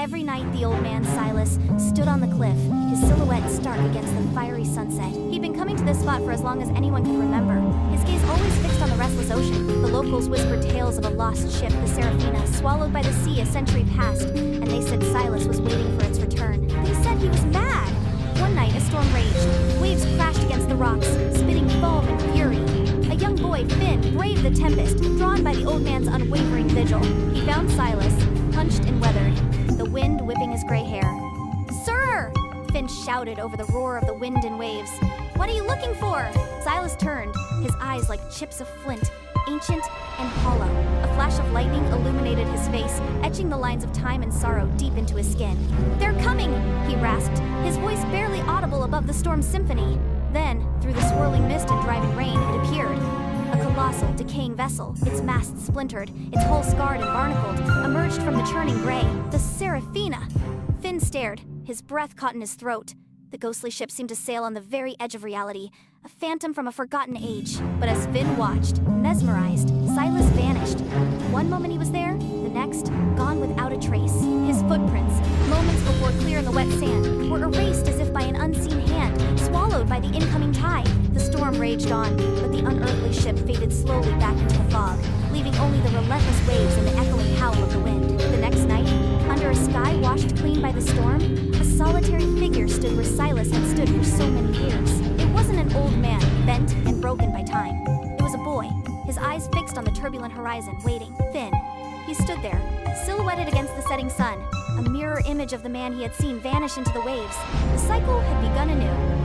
Every night, the old man, Silas, stood on the cliff, his silhouette stark against the fiery sunset. He'd been coming to this spot for as long as anyone could remember, his gaze always fixed on the restless ocean. The locals whispered tales of a lost ship, the Seraphina, swallowed by the sea a century past, and they said Silas was waiting for its return. They said he was mad. One night, a storm raged. Waves crashed against the rocks, spitting foam and fury. A young boy, Finn, braved the tempest, drawn by the old man's unwavering vigil. He found Silas, hunched and weathered, the wind whipping his gray hair. "Sir!" Finn shouted over the roar of the wind and waves. "What are you looking for?" Silas turned, his eyes like chips of flint, ancient and hollow. A flash of lightning illuminated his face, etching the lines of time and sorrow deep into his skin. "They're coming!" he rasped, his voice barely audible above the storm's symphony. Then, through the swirling mist and driving rain, it appeared. A colossal, decaying vessel, its masts splintered, its hull scarred and barnacled, emerged from the churning gray. The Seraphina! Finn stared, his breath caught in his throat. The ghostly ship seemed to sail on the very edge of reality, a phantom from a forgotten age. But as Finn watched, mesmerized, Silas vanished. One moment he was there, the next, gone without a trace. His footprints, moments before clear in the wet sand, were erased as if by an unseen hand, swallowed by the incoming tide. The storm raged on, but the unearthly ship faded slowly back into the fog, leaving only the relentless waves and the echoing howl of the wind. The next night, under a sky washed clean by the storm, a solitary figure stood where Silas had stood for so many years. It wasn't an old man, bent and broken by time. It was a boy, his eyes fixed on the turbulent horizon, waiting. Finn. He stood there, silhouetted against the setting sun, a mirror image of the man he had seen vanish into the waves. The cycle had begun anew.